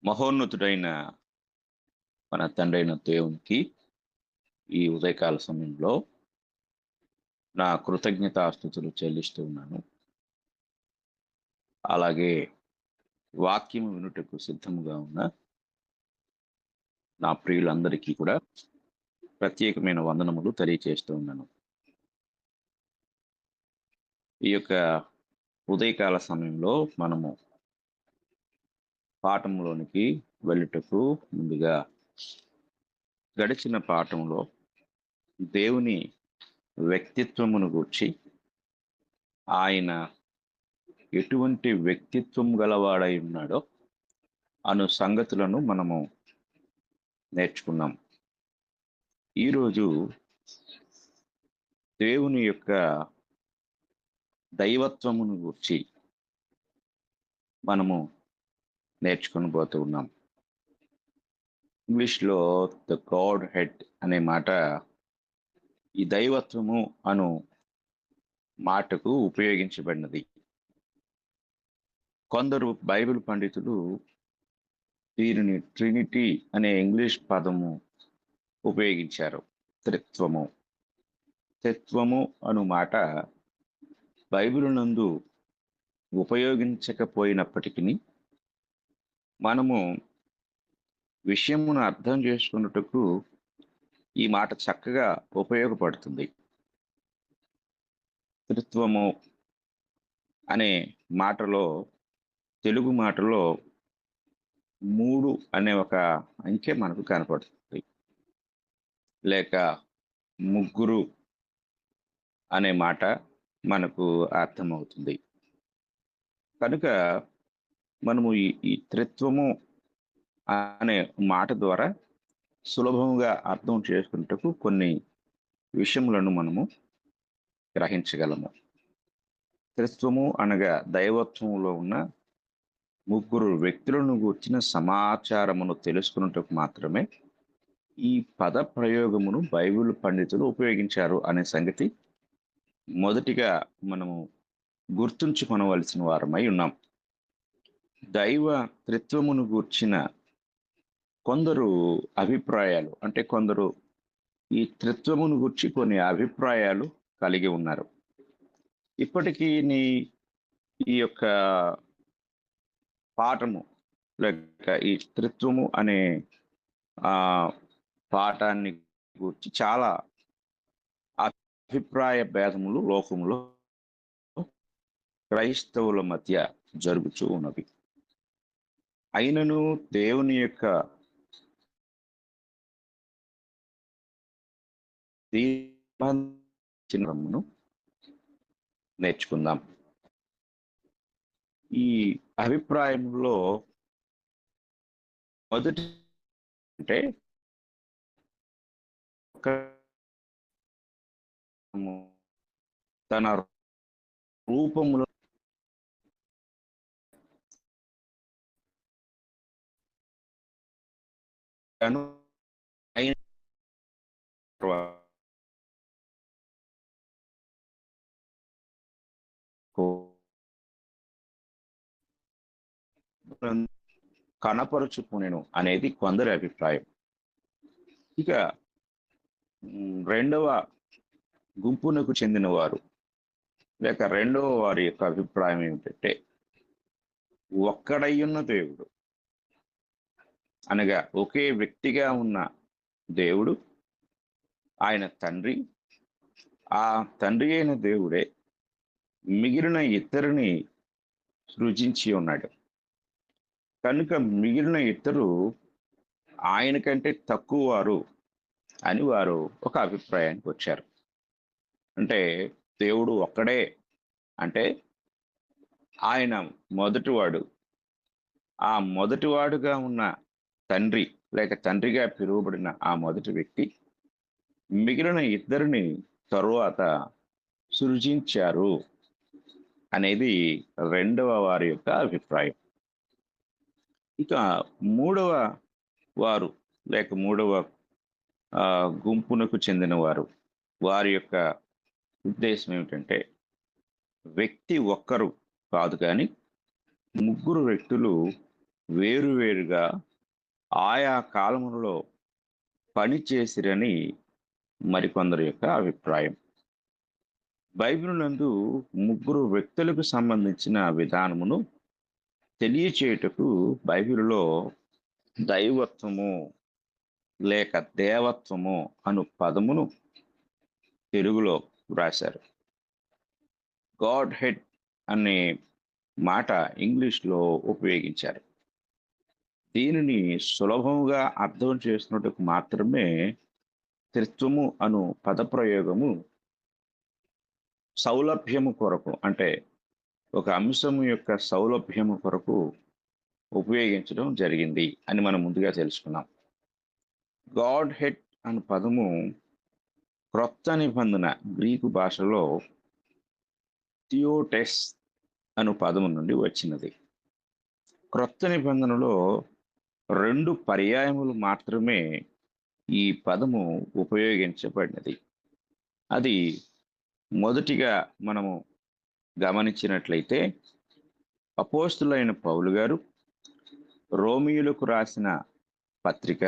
మహోన్నతుడైన మన తండ్రైన దేవునికి ఈ ఉదయకాల సమయంలో నా కృతజ్ఞతాస్తుతులు చెల్లిస్తూ ఉన్నాను. అలాగే వాక్యము వినుటకు సిద్ధముగా ఉన్న నా ప్రియులందరికీ కూడా ప్రత్యేకమైన వందనములు తెలియచేస్తూ ఉన్నాను. ఈ యొక్క ఉదయకాల సమయంలో మనము పాఠంలోనికి వెళ్ళుటకు ముందుగా గడిచిన పాఠంలో దేవుని వ్యక్తిత్వమును గూర్చి, ఆయన ఎటువంటి వ్యక్తిత్వం గలవాడై ఉన్నాడో అను సంగతులను మనము నేర్చుకున్నాం. ఈరోజు దేవుని యొక్క దైవత్వమును గూర్చి మనము నేర్చుకొని పోతూ ఉన్నాం. ఇంగ్లీష్లో ద గాడ్ హెడ్ అనే మాట ఈ దైవత్వము అను మాటకు ఉపయోగించబడినది. కొందరు బైబిల్ పండితులు దీనిని ట్రినిటీ అనే ఇంగ్లీష్ పదము ఉపయోగించారు. త్రిత్వము అను మాట బైబిల్ నందు ఉపయోగించకపోయినప్పటికీ మనము విషయమును అర్థం చేసుకున్నట్టుకు ఈ మాట చక్కగా ఉపయోగపడుతుంది. త్రిత్వము అనే మాటలో, తెలుగు మాటలో 3 అనే ఒక అంకె మనకు కనపడుతుంది, లేక ముగ్గురు అనే మాట మనకు అర్థమవుతుంది. కనుక మనము ఈ త్రిత్వము అనే మాట ద్వారా సులభముగా అర్థం చేసుకున్నట్టుకు కొన్ని విషయములను మనము గ్రహించగలము. త్రిత్వము అనగా దైవత్వములో ఉన్న ముగ్గురు వ్యక్తులను గూర్చిన సమాచారమును తెలుసుకున్నట్టుకు మాత్రమే ఈ పద ప్రయోగమును బైబిల్ పండితులు ఉపయోగించారు అనే సంగతి మొదటిగా మనము గుర్తుంచుకొనవలసిన వారమై ఉన్నాం. దైవ త్రిత్వమును గూర్చిన కొందరు అభిప్రాయాలు, అంటే కొందరు ఈ త్రిత్వమును గూర్చి కొన్ని అభిప్రాయాలు కలిగి ఉన్నారు. ఇప్పటికీ ఈ యొక్క పాఠము లేక ఈ త్రిత్వము అనే పాఠాన్ని గురించి చాలా అభిప్రాయ భేదములు లోకంలో క్రైస్తవుల మధ్య జరుగుతూ ఉన్నవి. అయినను దేవుని యొక్క చిహ్నమును నేర్చుకుందాం. ఈ అభిప్రాయంలో మొదటి అంటే తన రూపములో కనపరుచుకునేను అనేది కొందరి అభిప్రాయం. ఇక రెండవ గుంపునకు చెందిన వారు లేక రెండవ వారి యొక్క అభిప్రాయం ఏమిటంటే, ఒక్కడయ్యున్న దేవుడు అనగా ఒకే వ్యక్తిగా ఉన్న దేవుడు, ఆయన తండ్రి, ఆ తండ్రి అయిన దేవుడే మిగిలిన ఇద్దరిని సృజించి ఉన్నాడు. కనుక మిగిలిన ఇద్దరు ఆయన కంటే తక్కువ వారు అని వారు ఒక అభిప్రాయానికి వచ్చారు. అంటే దేవుడు ఒక్కడే అంటే ఆయన మొదటివాడు, ఆ మొదటివాడుగా ఉన్న తండ్రి లేక తండ్రిగా పిలువబడిన ఆ మొదటి వ్యక్తి మిగిలిన ఇద్దరిని తరువాత సృజించారు అనేది రెండవ వారి యొక్క అభిప్రాయం. ఇక మూడవ వారు లేక మూడవ గుంపునకు చెందిన వారి యొక్క ఉద్దేశం ఏమిటంటే, వ్యక్తి ఒక్కరు కాదు కానీ ముగ్గురు వ్యక్తులు వేరువేరుగా ఆయా కాలములలో పనిచేసిరని మరికొందరి యొక్క అభిప్రాయం. బైబిల్ నందు ముగ్గురు వ్యక్తులకు సంబంధించిన విధానమును తెలియచేయుటకు బైబిలులో దైవత్వము లేక దేవత్వము అను పదమును తెలుగులో వ్రాశారు. గాడ్ హెడ్ అనే మాట ఇంగ్లీష్లో ఉపయోగించారు. దీనిని సులభముగా అర్థం చేసుకున్నట్టుకు మాత్రమే త్రిత్వము అను పదప్రయోగము సౌలభ్యము కొరకు, అంటే ఒక అంశము యొక్క సౌలభ్యము కొరకు ఉపయోగించడం జరిగింది అని మనం ముందుగా తెలుసుకున్నాం. గాడ్ హెడ్ అను పదము క్రొత్త నిబంధన గ్రీకు భాషలో థియోటెస్ అను పదము నుండి వచ్చినది. క్రొత్త నిబంధనలో 2 పర్యాయములు మాత్రమే ఈ పదము ఉపయోగించబడినది. అది మొదటిగా మనము గమనించినట్లయితే అపోస్తులైన పౌలు గారు రోమీయులకు రాసిన పత్రిక,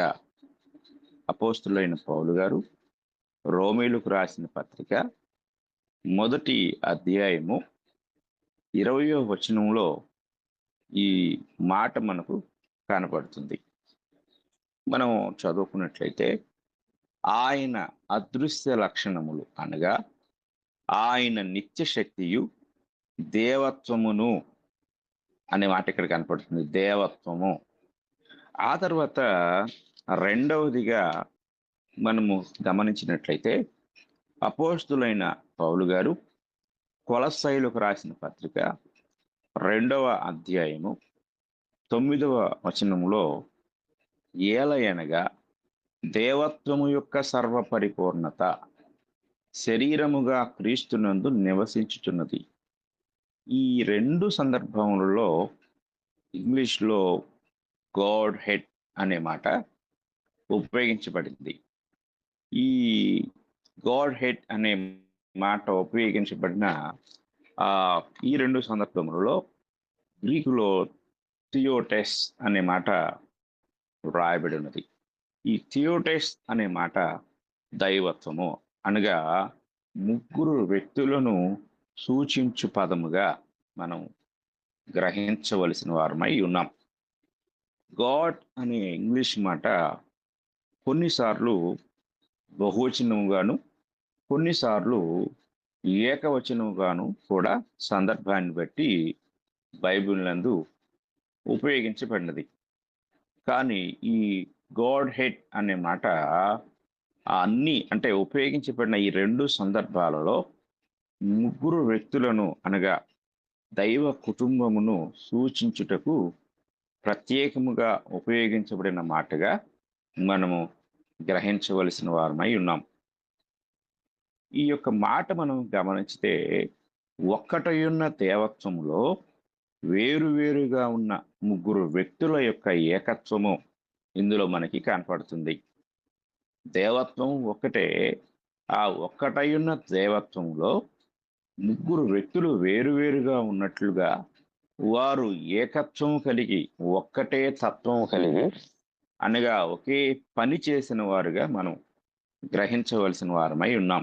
అపోస్తులైన పౌలు గారు రోమీయులకు రాసిన పత్రిక మొదటి అధ్యాయము 20వ వచనంలో ఈ మాట మనకు కనపడుతుంది. మనం చదువుకున్నట్లయితే ఆయన అదృశ్య లక్షణములు అనగా ఆయన నిత్య శక్తియు దేవత్వమును అనే మాట ఇక్కడ కనపడుతుంది. దేవత్వము. ఆ తర్వాత రెండవదిగా మనము గమనించినట్లయితే అపోస్తులైన పౌలు గారు కొలస్సీయులకు రాసిన పత్రిక 2వ అధ్యాయము 9వ వచనంలో ఏలయనగా దేవత్వము యొక్క సర్వపరిపూర్ణత శరీరముగా క్రీస్తునందు నివసించుచున్నది. ఈ 2 సందర్భములలో ఇంగ్లీష్లో గాడ్ హెడ్ అనే మాట ఉపయోగించబడింది. ఈ గాడ్ హెడ్ అనే మాట ఉపయోగించబడిన ఈ 2 సందర్భములలో గ్రీకులో థియోటెస్ అనే మాట వ్రాయబడి ఉన్నది. ఈ థియోటెస్ అనే మాట దైవత్వము అనగా ముగ్గురు వ్యక్తులను సూచించు పదముగా మనం గ్రహించవలసిన వారమై ఉన్నాం. గాడ్ అనే ఇంగ్లీష్ మాట కొన్నిసార్లు బహువచనముగాను కొన్నిసార్లు ఏకవచనముగాను కూడా సందర్భాన్ని బట్టి బైబిల్ నందు ఉపయోగించబడినది. కానీ ఈ గాడ్ హెడ్ అనే మాట అంటే ఉపయోగించబడిన ఈ 2 సందర్భాలలో ముగ్గురు వ్యక్తులను అనగా దైవ కుటుంబమును సూచించుటకు ప్రత్యేకముగా ఉపయోగించబడిన మాటగా మనము గ్రహించవలసిన వారమై ఉన్నాం. ఈ యొక్క మాట మనం గమనించితే ఒక్కటయున్న దేవత్వములో వేరువేరుగా ఉన్న ముగ్గురు వ్యక్తుల యొక్క ఏకత్వము ఇందులో మనకి కనపడుతుంది. దేవత్వం ఒక్కటే. ఆ ఒక్కటయున్న దేవత్వంలో ముగ్గురు వ్యక్తులు వేరువేరుగా ఉన్నట్లుగా వారు ఏకత్వం కలిగి ఒక్కటే తత్వం కలిగి అనగా ఒకే పని చేసిన వారుగా మనం గ్రహించవలసిన వారమై ఉన్నాం.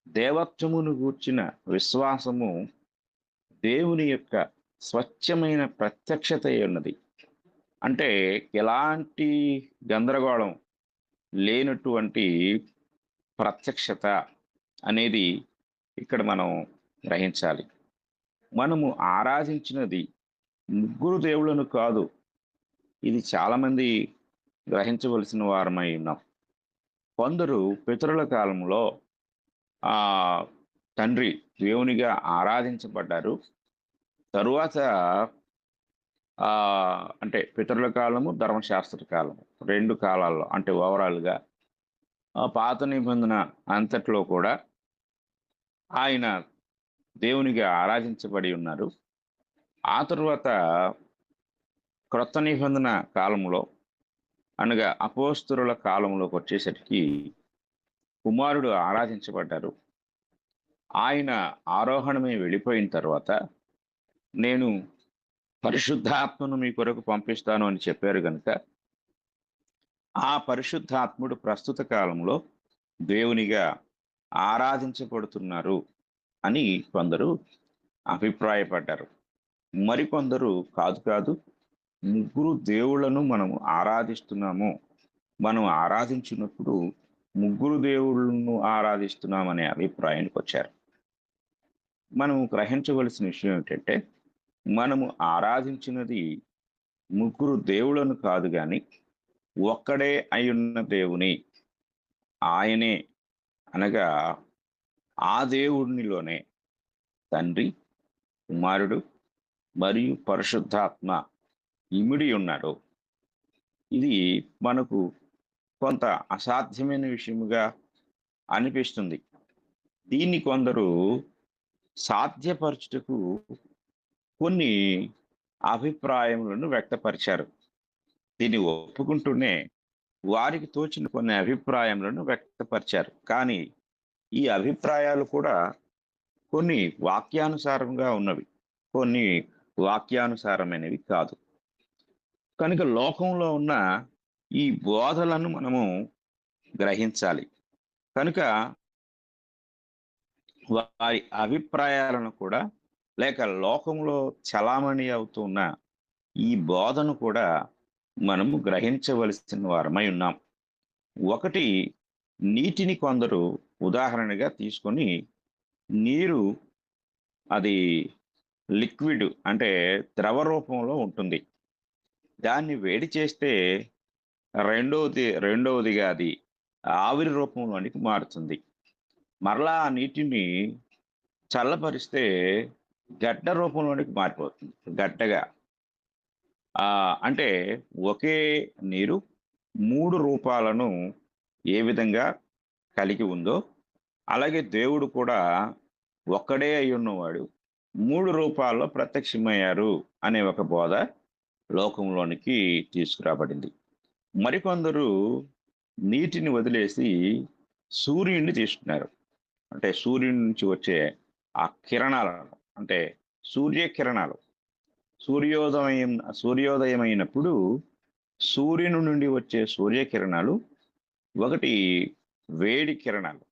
దేవత్వమును గూర్చిన విశ్వాసము దేవుని యొక్క స్వచ్ఛమైన ప్రత్యక్షత ఉన్నది. అంటే ఎలాంటి గందరగోళం లేనటువంటి ప్రత్యక్షత అనేది ఇక్కడ మనం గ్రహించాలి. మనము ఆరాధించినది ముగ్గురు దేవుళ్ళను కాదు. ఇది చాలామంది గ్రహించవలసిన వారమై ఉన్నాం. కొందరు పితరుల కాలంలో తండ్రి దేవునిగా ఆరాధించబడ్డారు. తరువాత అంటే పితరుల కాలము, ధర్మశాస్త్ర కాలము 2 కాలాల్లో, అంటే ఓవరాల్గా పాత నిబంధన అంతట్లో కూడా ఆయన దేవునిగా ఆరాధించబడి ఉన్నారు. ఆ తరువాత క్రొత్త నిబంధన కాలంలో అనగా అపోస్తలుల కాలంలోకి వచ్చేసరికి కుమారుడు ఆరాధించబడ్డారు. ఆయన ఆరోహణమే వెళ్ళిపోయిన తర్వాత నేను పరిశుద్ధాత్మను మీ కొరకు పంపిస్తాను అని చెప్పారు గనుక, ఆ పరిశుద్ధాత్ముడు ప్రస్తుత కాలంలో దేవునిగా ఆరాధించబడుతున్నారు అని కొందరు అభిప్రాయపడ్డారు. మరికొందరు కాదు కాదు, ముగ్గురు దేవుళ్ళను మనము ఆరాధిస్తున్నాము. మనం ఆరాధించినప్పుడు ముగ్గురు దేవుళ్ళను ఆరాధిస్తున్నామనే అభిప్రాయానికి వచ్చారు. మనం గ్రహించవలసిన విషయం ఏంటంటే, మనము ఆరాధించినది ముగ్గురు దేవుళ్ళను కాదు గాని, ఒక్కడే అయ్యున్న దేవుని. ఆయనే అనగా ఆ దేవునిలోనే తండ్రి, కుమారుడు మరియు పరిశుద్ధాత్మ ఇమిడి ఉన్నారు. ఇది మనకు కొంత అసాధ్యమైన విషయముగా అనిపిస్తుంది. దీన్ని కొందరు సాధ్యపరచుటకు కొన్ని అభిప్రాయములను వ్యక్తపరిచారు. దీన్ని ఒప్పుకుంటూనే వారికి తోచిన కొన్ని అభిప్రాయములను వ్యక్తపరిచారు. కానీ ఈ అభిప్రాయాలు కూడా కొన్ని వాక్యానుసారంగా ఉన్నవి. కొన్ని వాక్యానుసారమైనవి కాదు. కనుక లోకంలో ఉన్న ఈ బోధలను మనము గ్రహించాలి. కనుక వారి అభిప్రాయాలను కూడా, లేక లోకంలో చలామణి అవుతున్న ఈ బోధను కూడా మనము గ్రహించవలసిన వారమై ఉన్నాం. ఒకటి, నీటిని కొందరు ఉదాహరణగా తీసుకొని, నీరు అది లిక్విడ్ అంటే ద్రవ రూపంలో ఉంటుంది. దాన్ని వేడి చేస్తే రెండవదిగా అది ఆవిరి రూపంలోనికి మారుతుంది. మరలా ఆ నీటిని చల్లపరిస్తే గడ్డ రూపంలోనికి మారిపోతుంది. గడ్డగా. అంటే ఒకే నీరు 3 రూపాలను ఏ విధంగా కలిగి ఉందో, అలాగే దేవుడు కూడా ఒక్కడే అయ్యున్నవాడు 3 రూపాల్లో ప్రత్యక్షమయ్యారు అనే ఒక బోధ లోకంలోనికి తీసుకురాబడింది. మరికొందరు నీటిని వదిలేసి సూర్యుడిని తీసుకున్నారు. అంటే సూర్యుడి నుంచి వచ్చే ఆ కిరణాలను, అంటే సూర్యకిరణాలు, సూర్యోదయమైనప్పుడు సూర్యుని నుండి వచ్చే సూర్యకిరణాలు ఒకటి వేడి కిరణాలు.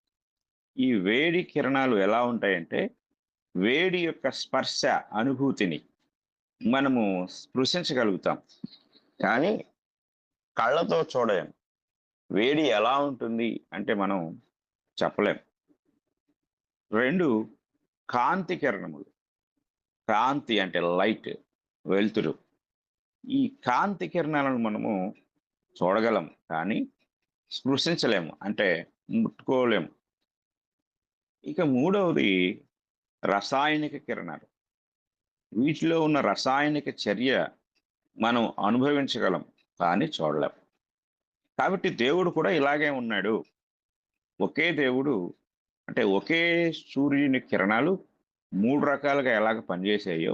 ఈ వేడి కిరణాలు ఎలా ఉంటాయంటే, వేడి యొక్క స్పర్శ అనుభూతిని మనము స్పృశించగలుగుతాం. కానీ కళ్ళతో చూడలేం. వేడి ఎలా ఉంటుంది అంటే మనం చెప్పలేం. 2, కాంతి కిరణములు. కాంతి అంటే లైట్, వెలుతురు. ఈ కాంతి కిరణాలను మనము చూడగలం, కానీ స్పృశించలేము, అంటే ముట్టుకోలేము. ఇక మూడవది రసాయనిక కిరణాలు. వీటిలో ఉన్న రసాయనిక చర్య మనం అనుభవించగలం, కానీ చూడలేం. కాబట్టి దేవుడు కూడా ఇలాగే ఉన్నాడు. ఒకే దేవుడు, అంటే ఒకే సూర్యుని కిరణాలు 3 రకాలుగా ఎలాగ పనిచేసాయో,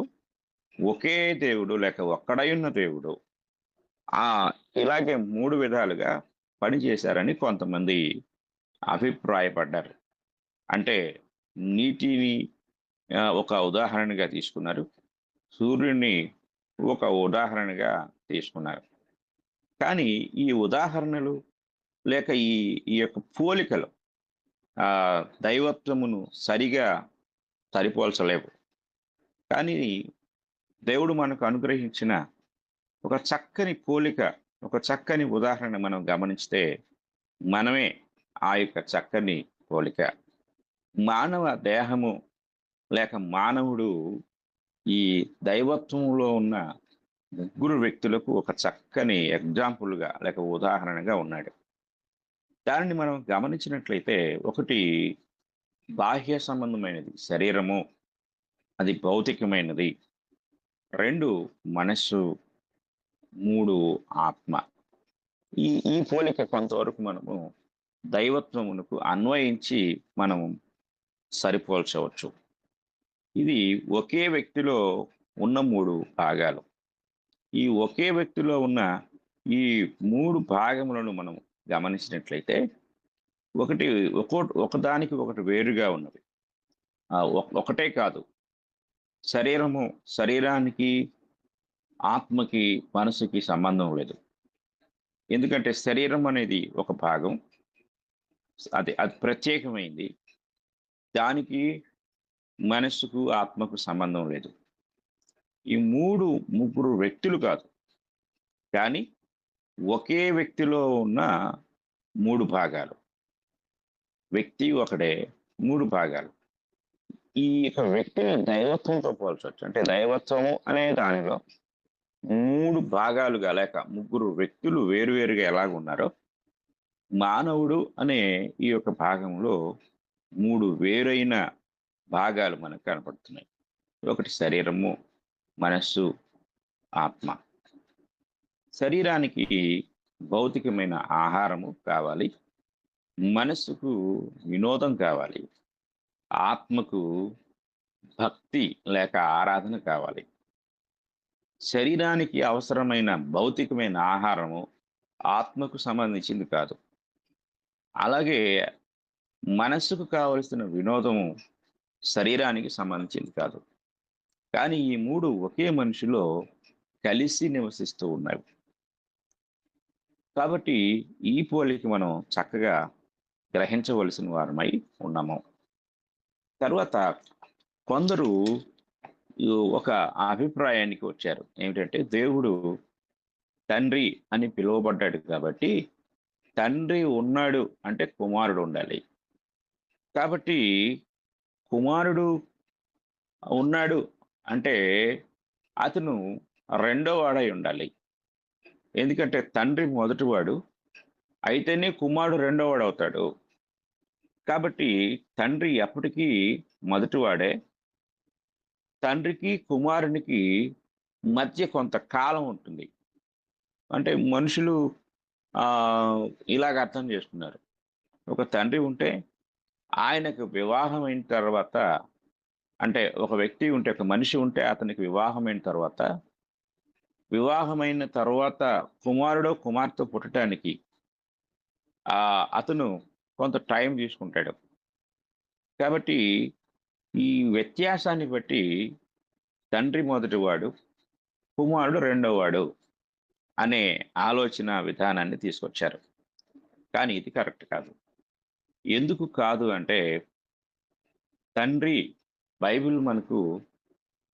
ఒకే దేవుడు లేక ఒక్కడై ఉన్న దేవుడు ఇలాగే 3 విధాలుగా పనిచేశారని కొంతమంది అభిప్రాయపడ్డారు. అంటే నీటిని ఒక ఉదాహరణగా తీసుకున్నారు. సూర్యుడిని ఒక ఉదాహరణగా తీసుకున్నారు. కానీ ఈ ఉదాహరణలు లేక ఈ ఈ యొక్క పోలికలు దైవత్వమును సరిగా సరిపోల్చలేవు. కానీ దేవుడు మనకు అనుగ్రహించిన ఒక చక్కని పోలిక, ఒక చక్కని ఉదాహరణ మనం గమనిస్తే మనమే ఆ యొక్క చక్కని పోలిక. మానవ దేహము లేక మానవుడు ఈ దైవత్వంలో ఉన్న ముగ్గురు వ్యక్తులకు ఒక చక్కని ఎగ్జాంపుల్‌గా లేక ఉదాహరణగా ఉన్నాడు. దానిని మనం గమనించినట్లయితే, ఒకటి బాహ్య సంబంధమైనది శరీరము, అది భౌతికమైనది. 2 మనస్సు, 3 ఆత్మ. ఈ ఈ పోలిక కొంతవరకు మనము దైవత్వమునకు అన్వయించి మనం సరిపోల్చవచ్చు. ఇది ఒకే వ్యక్తిలో ఉన్న 3 భాగాలు. ఈ ఒకే వ్యక్తిలో ఉన్న ఈ 3 భాగములను మనం గమనించినట్లయితే, ఒకటి ఒకదానికి ఒకటి వేరుగా ఉన్నవి. ఒకటే కాదు, శరీరానికి ఆత్మకి, మనసుకి సంబంధం లేదు. ఎందుకంటే శరీరం అనేది ఒక భాగం. అది ప్రత్యేకమైంది. దానికి మనస్సుకు, ఆత్మకు సంబంధం లేదు. ఈ ముగ్గురు వ్యక్తులు కాదు. కానీ ఒకే వ్యక్తిలో ఉన్న 3 భాగాలు. వ్యక్తి ఒకడే, 3 భాగాలు. ఈ యొక్క వ్యక్తిని దైవత్వంతో పోల్చొచ్చు. అంటే దైవత్వము అనే దానిలో 3 భాగాలుగా లేక ముగ్గురు వ్యక్తులు వేరువేరుగా ఎలాగున్నారో, మానవుడు అనే ఈ యొక్క భాగంలో 3 వేరైన భాగాలు మనకు కనపడుతున్నాయి. ఒకటి శరీరము, మనస్సు, ఆత్మ. శరీరానికి భౌతికమైన ఆహారము కావాలి. మనస్సుకు వినోదం కావాలి. ఆత్మకు భక్తి లేక ఆరాధన కావాలి. శరీరానికి అవసరమైన భౌతికమైన ఆహారము ఆత్మకు సంబంధించింది కాదు. అలాగే మనస్సుకు కావలసిన వినోదము శరీరానికి సంబంధించింది కాదు. కానీ ఈ 3 ఒకే మనిషిలో కలిసి నివసిస్తూ ఉన్నవి. కాబట్టి ఈ పోలిక మనం చక్కగా గ్రహించవలసిన వారమై ఉన్నాము. తర్వాత కొందరు ఒక అభిప్రాయానికి వచ్చారు. ఏమిటంటే దేవుడు తండ్రి అని పిలువబడ్డాడు కాబట్టి తండ్రి ఉన్నాడు అంటే కుమారుడు ఉండాలి. కాబట్టి కుమారుడు ఉన్నాడు అంటే అతను రెండో వాడై ఉండాలి. ఎందుకంటే తండ్రి మొదటివాడు అయితేనే కుమారుడు రెండో వాడు అవుతాడు. కాబట్టి తండ్రి ఎప్పటికీ మొదటివాడే. తండ్రికి కుమారునికి మధ్య కొంత కాలం ఉంటుంది. అంటే మనుషులు ఇలాగ అర్థం చేసుకున్నారు. ఒక తండ్రి ఉంటే ఆయనకు వివాహం అయిన తర్వాత, అంటే ఒక వ్యక్తి ఉంటే, ఒక మనిషి ఉంటే అతనికి వివాహమైన తర్వాత కుమారుడో కుమార్తె పుట్టడానికి అతను కొంత టైం తీసుకుంటాడు. కాబట్టి ఈ వ్యత్యాసాన్ని బట్టి తండ్రి మొదటివాడు, కుమారుడు రెండోవాడు అనే ఆలోచన విధానాన్ని తీసుకొచ్చారు. కానీ ఇది కరెక్ట్ కాదు. ఎందుకు కాదు అంటే బైబిల్ మనకు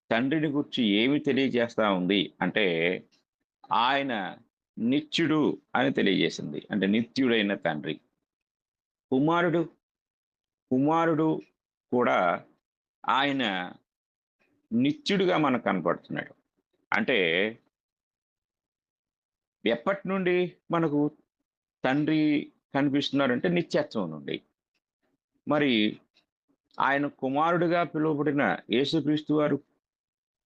తండ్రిని గురించి ఏమి తెలియజేస్తా ఉంది అంటే ఆయన నిత్యుడు అని తెలియజేసింది. అంటే నిత్యుడైన తండ్రి. కుమారుడు కుమారుడు కూడా ఆయన నిత్యుడిగా మనకు కనపడుతున్నాడు. అంటే ఎప్పటి నుండి మనకు తండ్రి కనిపిస్తున్నారంటే నిత్యత్వం నుండి. మరి ఆయన కుమారుడిగా పిలువబడిన యేసుక్రీస్తు వారు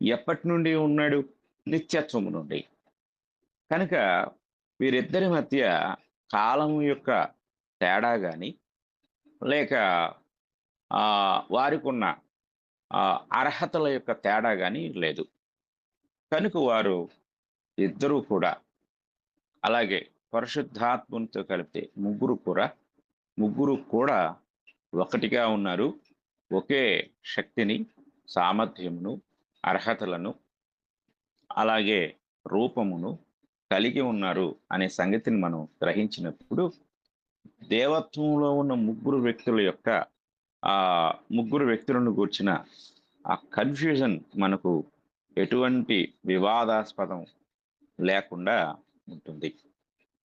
ఎప్పటి నుండి ఉన్నాడు? నిత్యత్వము నుండి. కనుక వీరిద్దరి మధ్య కాలం యొక్క తేడా గాని, లేక వారికున్న అర్హతల యొక్క తేడా గాని లేదు. కనుక వారు ఇద్దరూ కూడా, అలాగే పరిశుద్ధాత్మతో కలిపితే ముగ్గురు కూడా ఒకటిగా ఉన్నారు. ఒకే శక్తిని, సామర్థ్యమును, అర్హతలను, అలాగే రూపమును కలిగి ఉన్నారు అనే సంగతిని మనం గ్రహించినప్పుడు దేవత్వంలో ఉన్న ముగ్గురు వ్యక్తులను గూర్చిన ఆ కన్ఫ్యూజన్ మనకు ఎటువంటి వివాదాస్పదం లేకుండా ఉంటుంది.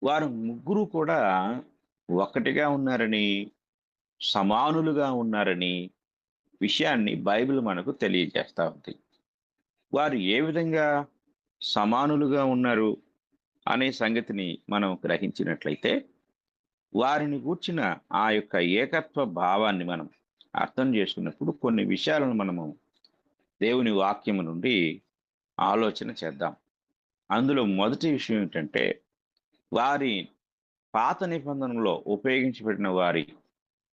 వారు ముగ్గురు కూడా ఒకటిగా ఉన్నారని, సమానులుగా ఉన్నారని విషయాన్ని బైబిల్ మనకు తెలియజేస్తా ఉంది. వారు ఏ విధంగా సమానులుగా ఉన్నారు అనే సంగతిని మనం గ్రహించినట్లయితే వారిని గూర్చిన ఆ యొక్క ఏకత్వ భావాన్ని మనం అర్థం చేసుకున్నప్పుడు కొన్ని విషయాలను మనము దేవుని వాక్యము నుండి ఆలోచన చేద్దాం. అందులో మొదటి విషయం ఏంటంటే వారి పాత నిబంధనలో ఉపయోగించబడిన వారి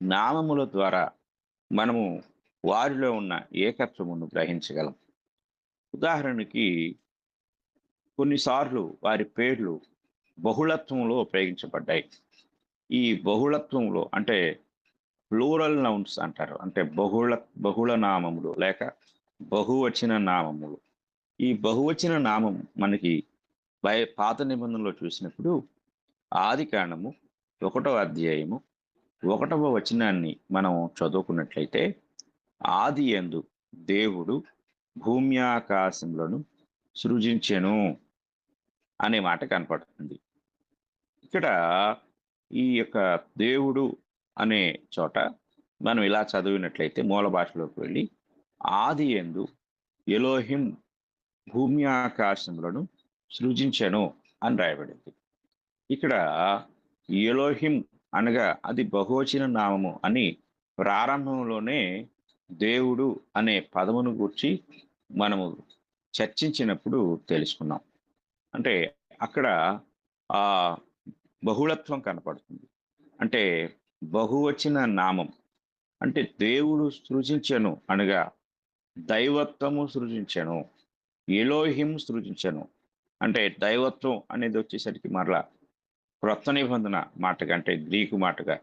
నామముల ద్వారా మనము వారిలో ఉన్న ఏకత్వమును గ్రహించగలం. ఉదాహరణకి కొన్నిసార్లు వారి పేర్లు బహుళత్వంలో ఉపయోగించబడ్డాయి. ఈ బహుళత్వంలో అంటే ప్లూరల్ నౌన్స్ అంటారు. అంటే బహుళ నామములు లేక బహువచన నామములు. ఈ బహువచన నామం మనకి పాత నిబంధనలో చూసినప్పుడు ఆది కాండము 1వ అధ్యాయము 1వ వచనాన్ని మనం చదువుకున్నట్లయితే ఆది యందు దేవుడు భూమి ఆకాశములను సృజించెను అనే మాట కనపడుతుంది. ఇక్కడ ఈ యొక్క దేవుడు అనే చోట మనం ఇలా చదివినట్లయితే మూల భాషలోకి వెళ్ళి ఆది యందు ఎలోహిం భూమి ఆకాశములను సృజించెను అని రాయబడింది. ఇక్కడ ఎలోహిం అనగా అది బహువచన నామము అని ప్రారంభంలోనే దేవుడు అనే పదమును గూర్చి మనము చర్చించినప్పుడు తెలుసుకున్నాం. అంటే అక్కడ ఆ బహుళత్వం కనపడుతుంది. అంటే బహువచన నామం అంటే దేవుడు సృజించెను అనగా దైవత్వము సృజించెను, ఎలోహిం సృజించెను. అంటే దైవత్వం అనేది వచ్చేసరికి మరలా క్రొత్త నిబంధన మాటగా అంటే గ్రీకు మాటగా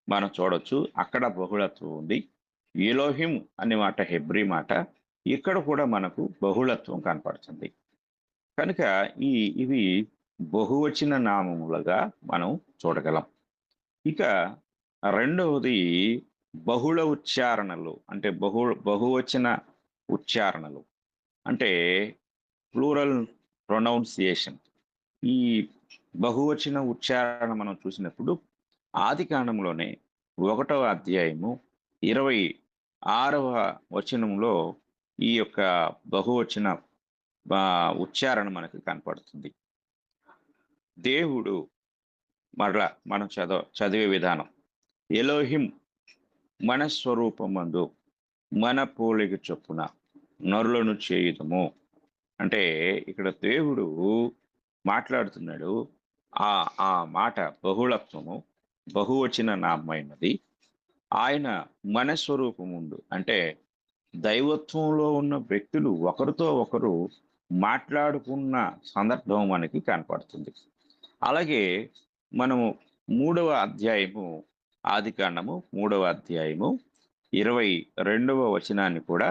మనం చూడొచ్చు. అక్కడ బహుళత్వం ఉంది. ఎలోహిం అనే మాట హెబ్రీ మాట. ఇక్కడ కూడా మనకు బహుళత్వం కనపడుతుంది. కనుక ఇవి బహువచన నామములుగా మనం చూడగలం. ఇక రెండవది బహుళ ఉచ్చారణలు అంటే బహువచన ఉచ్చారణలు అంటే ప్లూరల్ ప్రొనౌన్సియేషన్. ఈ బహువచన ఉచ్చారణ మనం చూసినప్పుడు ఆది కాండంలోనే 1వ అధ్యాయము 26వ వచనంలో ఈ యొక్క బహువచన ఉచ్చారణ మనకు కనపడుతుంది. దేవుడు మరలా మనం చదివే విధానం ఎలోహిం మన స్వరూపమందు మన పోలిక చొప్పున నరులను చేయుదము. అంటే ఇక్కడ దేవుడు మాట్లాడుతున్నాడు. ఆ ఆ మాట బహుళత్వము బహువచన నామైనది. ఆయన మన స్వరూపముందు అంటే దైవత్వంలో ఉన్న వ్యక్తులు ఒకరితో ఒకరు మాట్లాడుకున్న సందర్భం మనకి కనపడుతుంది. అలాగే మనము 3వ అధ్యాయము ఆది కాండము 3వ అధ్యాయము 22వ వచనాన్ని కూడా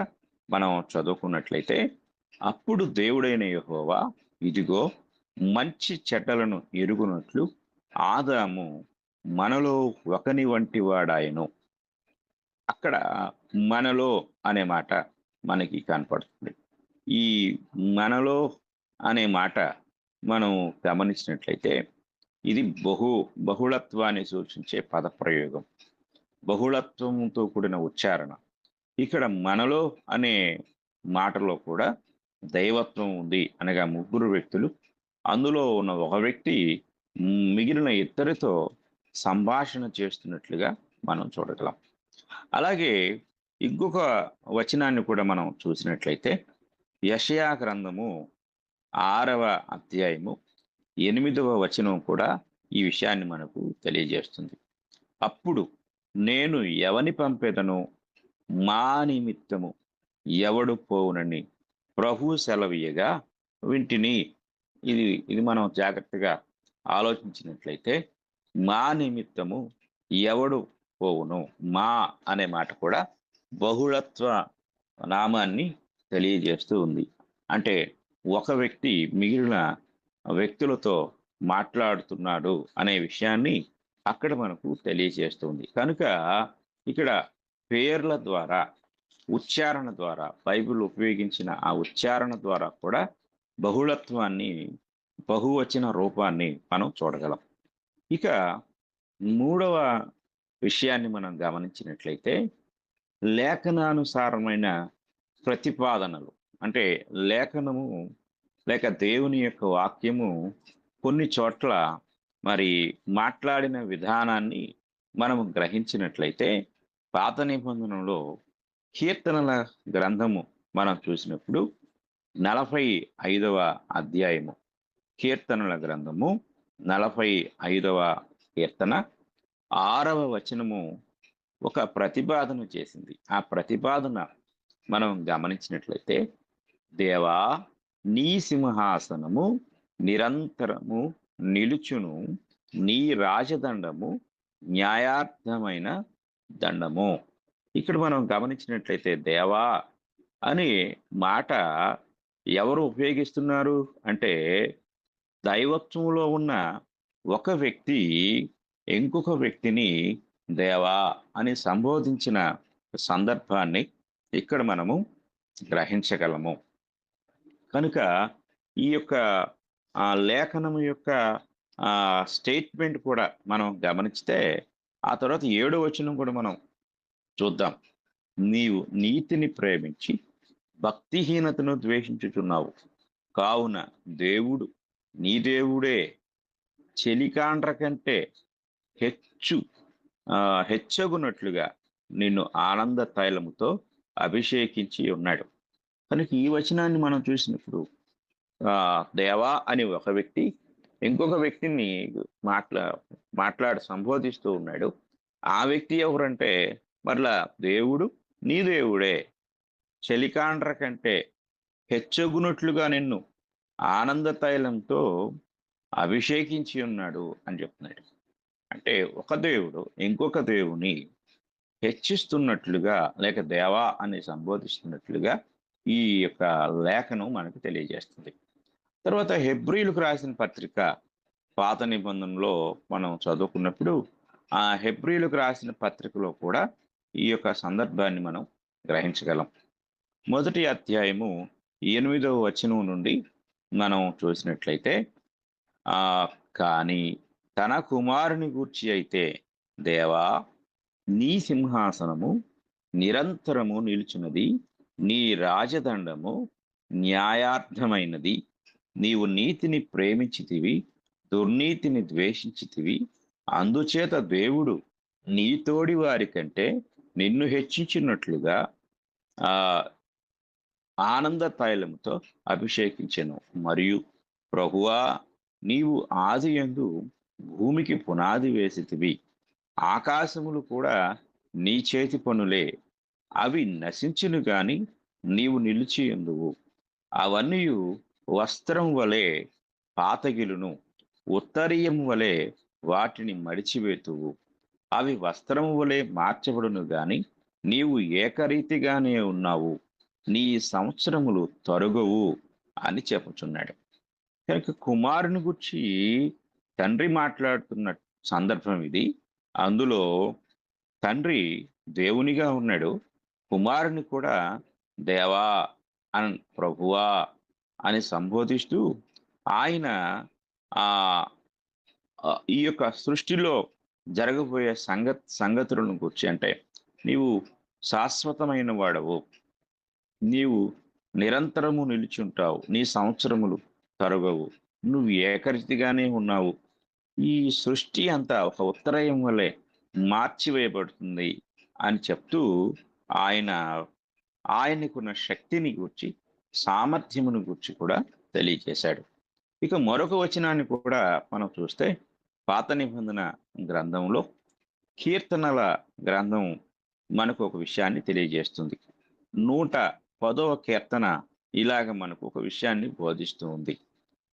మనం చదువుకున్నట్లయితే అప్పుడు దేవుడైన యెహోవా ఇదిగో మంచి చెడ్డలను ఎరుగునట్లు ఆదాము మనలో ఒకని వంటి వాడాయను. అక్కడ మనలో అనే మాట మనకి కనపడుతుంది. ఈ మనలో అనే మాట మనం గమనించినట్లయితే ఇది బహుళత్వాన్ని సూచించే పదప్రయోగం, బహుళత్వంతో కూడిన ఉచ్చారణ. ఇక్కడ మనలో అనే మాటలో కూడా దైవత్వం ఉంది అనగా ముగ్గురు వ్యక్తులు, అందులో ఉన్న ఒక వ్యక్తి మిగిలిన ఇద్దరితో సంభాషణ చేస్తున్నట్లుగా మనం చూడగలం. అలాగే ఇంకొక వచనాన్ని కూడా మనం చూసినట్లయితే యెషయా గ్రంథము 6వ అధ్యాయము 8వ వచనం కూడా ఈ విషయాన్ని మనకు తెలియజేస్తుంది. అప్పుడు నేను ఎవని పంపెదను, మా నిమిత్తము ఎవడు పోవునని ప్రభు సెలవీయగా వింటిని. ఇది మనం జాగ్రత్తగా ఆలోచించినట్లయితే మా నిమిత్తము ఎవడు పోవును, మా అనే మాట కూడా బహుళత్వ నామాన్ని తెలియజేస్తూ ఉంది. అంటే ఒక వ్యక్తి మిగిలిన వ్యక్తులతో మాట్లాడుతున్నాడు అనే విషయాన్ని అక్కడ మనకు తెలియజేస్తుంది. కనుక ఇక్కడ పేర్ల ద్వారా, ఉచ్చారణ ద్వారా, బైబిల్ ఉపయోగించిన ఆ ఉచ్చారణ ద్వారా కూడా బహుళత్వాన్ని, బహువచన రూపాన్ని మనం చూడగలం. ఇక 3వ విషయాన్ని మనం గమనించినట్లయితే లేఖనానుసారమైన ప్రతిపాదనలు. అంటే లేఖనము లేక దేవుని యొక్క వాక్యము కొన్ని చోట్ల మరి మాట్లాడిన విధానాన్ని మనము గ్రహించినట్లయితే పాత నిబంధనలో కీర్తనల గ్రంథము మనం చూసినప్పుడు 45వ అధ్యాయము కీర్తనల గ్రంథము 45వ కీర్తన 6వ వచనము ఒక ప్రతిపాదన చేసింది. ఆ ప్రతిపాదన మనం గమనించినట్లయితే దేవా నీ సింహాసనము నిరంతరము నిలుచును, నీ రాజదండము న్యాయార్థమైన దండము. ఇక్కడ మనం గమనించినట్లయితే దేవా అనే మాట ఎవరు ఉపయోగిస్తున్నారు అంటే, దైవత్వంలో ఉన్న ఒక వ్యక్తి ఇంకొక వ్యక్తిని దేవా అని సంబోధించిన సందర్భాన్ని ఇక్కడ మనము గ్రహించగలము. కనుక ఈ యొక్క లేఖనము యొక్క స్టేట్మెంట్ కూడా మనం గమనిస్తే, ఆ తర్వాత 7వ వచనం కూడా మనం చూద్దాం. నీవు నీతిని ప్రేమించి భక్తిహీనతను ద్వేషించుచున్నావు. కావున దేవుడు నీ దేవుడే చెలికాండ్ర కంటే హెచ్చు హెచ్చగునట్లుగా నిన్ను ఆనంద తైలముతో అభిషేకించి ఉన్నాడు. కనుక ఈ వచనాన్ని మనం చూసినప్పుడు దేవా అని ఒక వ్యక్తి ఇంకొక వ్యక్తిని మాట్లా సంబోధిస్తూ ఉన్నాడు. ఆ వ్యక్తి ఎవరంటే మరలా దేవుడు నీ దేవుడే చలికాండ్ర కంటే హెచ్చగునట్లుగా నిన్ను ఆనంద తైలంతో అభిషేకించి ఉన్నాడు అని చెప్తున్నాడు. అంటే ఒక దేవుడు ఇంకొక దేవుని హెచ్చిస్తున్నట్లుగా లేక దేవా అని సంబోధిస్తున్నట్లుగా ఈ యొక్క లేఖనం మనకు తెలియజేస్తుంది. తర్వాత హెబ్రీలకు రాసిన పత్రిక పాత నిబంధనలో మనం చదువుకున్నప్పుడు ఆ హెబ్రీలకు రాసిన పత్రికలో కూడా ఈ యొక్క సందర్భాన్ని మనం గ్రహించగలం. మొదటి అధ్యాయము 8వ వచనం నుండి మనం చూసినట్లయితే కానీ తన కుమారుని గూర్చి అయితే దేవా నీ సింహాసనము నిరంతరము నిలుచున్నది, నీ రాజదండము న్యాయార్థమైనది, నీవు నీతిని ప్రేమించితివి, దుర్నీతిని ద్వేషించితివి, అందుచేత దేవుడు నీ తోడి వారి కంటే నిన్ను హెచ్చించినట్లుగా ఆ ఆనంద తైలముతో అభిషేకించెను. మరియు ప్రభువా నీవు ఆదియందు భూమికి పునాది వేసితివి, ఆకాశములు కూడా నీ చేతి పనులే, అవి నశించును గాని నీవు నిలిచియుందువు, అవన్నీ వస్త్రం వలె పాతగిలును, ఉత్తరీయము వలె వాటిని మడిచివేతువు, అవి వస్త్రము వలె మార్చబడును గాని నీవు ఏకరీతిగానే ఉన్నావు, నీ సంవత్సరములు తరుగవు అని చెప్పుచున్నాడు. కనుక కుమారుని గురించి తండ్రి మాట్లాడుతున్న సందర్భం ఇది. అందులో తండ్రి దేవునిగా ఉన్నాడు, కుమారుని కూడా దేవా ప్రభువా అని సంబోధిస్తూ ఆయన ఆ ఈ యొక్క సృష్టిలో జరగబోయే సంగతులను గురించి, అంటే నీవు శాశ్వతమైన వాడవు, నీవు నిరంతరము నిలిచుంటావు, నీ సంవత్సరములు తరగవు, నువ్వు ఏకరీతిగానే ఉన్నావు, ఈ సృష్టి అంతా ఒక ఉత్తరయం వలె మార్చివేయబడుతుంది అని చెప్తూ ఆయనకున్న శక్తిని గూర్చి సామర్థ్యమును గూర్చి కూడా తెలియజేశాడు. ఇక మరొక వచనాన్ని కూడా మనం చూస్తే పాత నిబంధన గ్రంథంలో కీర్తనల గ్రంథం మనకు ఒక విషయాన్ని తెలియజేస్తుంది. 110వ కీర్తన ఇలాగ మనకు ఒక విషయాన్ని బోధిస్తూ ఉంది.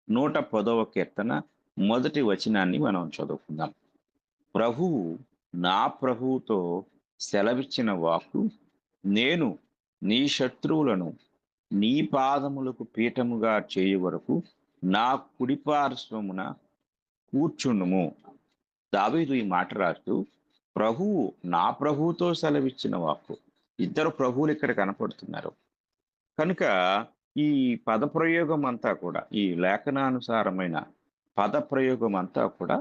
110వ కీర్తన మొదటి వచనాన్ని మనం చదువుకుందాం. ప్రభువు నా ప్రభువుతో సెలవిచ్చిన వాక్కు, నేను నీ శత్రువులను నీ పాదములకు పీఠముగా చేయు వరకు నా కుడిపార్శ్వమున కూర్చుండుము. దావీదు ఈ మాట రాస్తూ ప్రభువు నా ప్రభువుతో సెలవిచ్చిన వాక్కు. ఇద్దరు ప్రభువులు ఇక్కడ కనపడుతున్నారు. కనుక ఈ పదప్రయోగం అంతా కూడా, ఈ లేఖనానుసారమైన పదప్రయోగం అంతా కూడా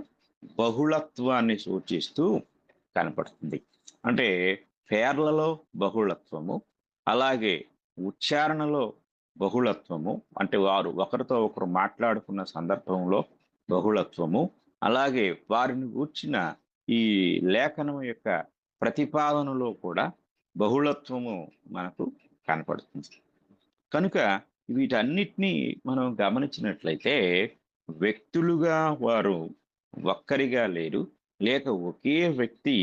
బహుళత్వాన్ని సూచిస్తూ కనపడుతుంది. అంటే పేర్లలో బహుళత్వము, అలాగే ఉచ్చారణలో బహుళత్వము, అంటే వారు ఒకరితో ఒకరు మాట్లాడుకున్న సందర్భంలో బహుళత్వము, అలాగే వారిని గూర్చిన ఈ లేఖనం యొక్క ప్రతిపాదనలో కూడా బహుళత్వము మనకు కనపడుతుంది. కనుక వీటన్నిటినీ మనం గమనించినట్లయితే వ్యక్తులుగా వారు ఒక్కరిగా లేరు, లేక ఒకే వ్యక్తి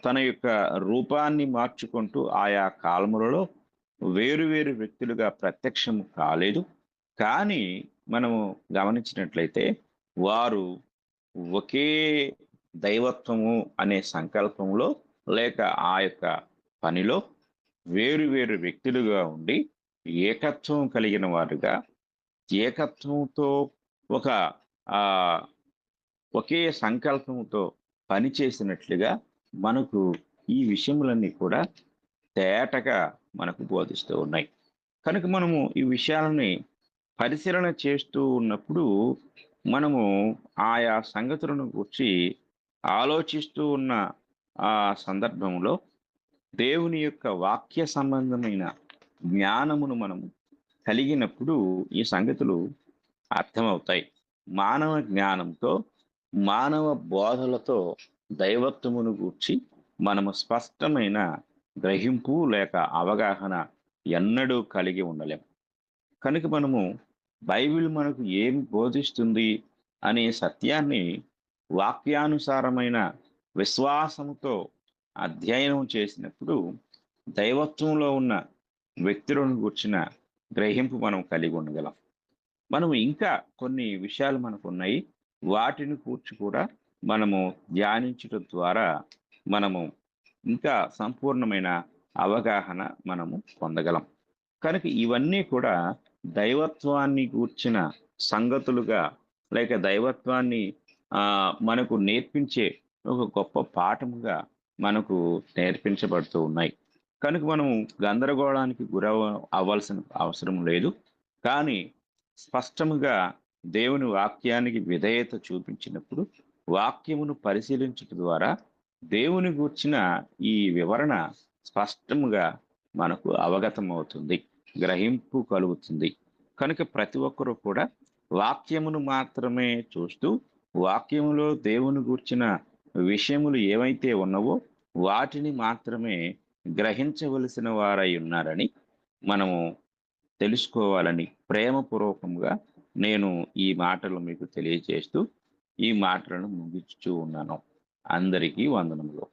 తన యొక్క రూపాన్ని మార్చుకుంటూ ఆయా కాలములలో వేరు వేరు వ్యక్తులుగా ప్రత్యక్షం కాలేదు. కానీ మనము గమనించినట్లయితే వారు ఒకే దైవత్వము అనే సంకల్పంలో లేక ఆ యొక్క పనిలో వేరు వేరు వ్యక్తులుగా ఉండి ఏకత్వం కలిగిన వారుగా, ఏకత్వంతో ఒక ఆహ్, ఒకే సంకల్పంతో పనిచేసినట్లుగా మనకు ఈ విషయములన్నీ కూడా తేటగా మనకు బోధిస్తూ ఉన్నాయి. కనుక మనము ఈ విషయాలని పరిశీలన చేస్తూ ఉన్నప్పుడు, మనము ఆయా సంగతులను గూర్చి ఆలోచిస్తూ ఉన్న ఆ సందర్భంలో దేవుని యొక్క వాక్య సంబంధమైన జ్ఞానమును మనము కలిగినప్పుడు ఈ సంగతులు అర్థమవుతాయి. మానవ జ్ఞానంతో, మానవ బోధలతో దైవత్వమును గూర్చి మనము స్పష్టమైన గ్రహింపు లేక అవగాహన ఎన్నడూ కలిగి ఉండలేం. కనుక మనము బైబిల్ మనకు ఏమి బోధిస్తుంది అనే సత్యాన్ని వాక్యానుసారమైన విశ్వాసముతో అధ్యయనం చేసినప్పుడు దైవత్వంలో ఉన్న వ్యక్తులను గూర్చిన గ్రహింపు మనం కలిగి ఉండగలం. మనం ఇంకా కొన్ని విషయాలు మనకున్నాయి. వాటిని గూర్చి కూడా మనము ధ్యానించడం ద్వారా మనము ఇంకా సంపూర్ణమైన అవగాహన మనము పొందగలం. కనుక ఇవన్నీ కూడా దైవత్వాన్ని గూర్చిన సంగతులుగా, లేక దైవత్వాన్ని మనకు నేర్పించే ఒక గొప్ప పాఠముగా మనకు నేర్పించబడుతూ ఉన్నాయి. కనుక మనము గందరగోళానికి అవ్వాల్సిన అవసరం లేదు. కానీ స్పష్టముగా దేవుని వాక్యానికి విధేయత చూపించినప్పుడు, వాక్యమును పరిశీలించుట ద్వారా దేవుని గూర్చిన ఈ వివరణ స్పష్టముగా మనకు అవగతమవుతుంది. గ్రహింపు కలుగుతుంది. కనుక ప్రతి ఒక్కరూ కూడా వాక్యమును మాత్రమే చూస్తూ, వాక్యములో దేవుని గూర్చిన విషయములు ఏవైతే ఉన్నవో వాటిని మాత్రమే గ్రహించవలసిన వారై ఉన్నారని మనము తెలుసుకోవాలని ప్రేమపూర్వకంగా నేను ఈ మాటలు మీకు తెలియజేస్తూ, ఈ మాటలను ముగించుచూ ఉన్నాను. అందరికీ వందనములు.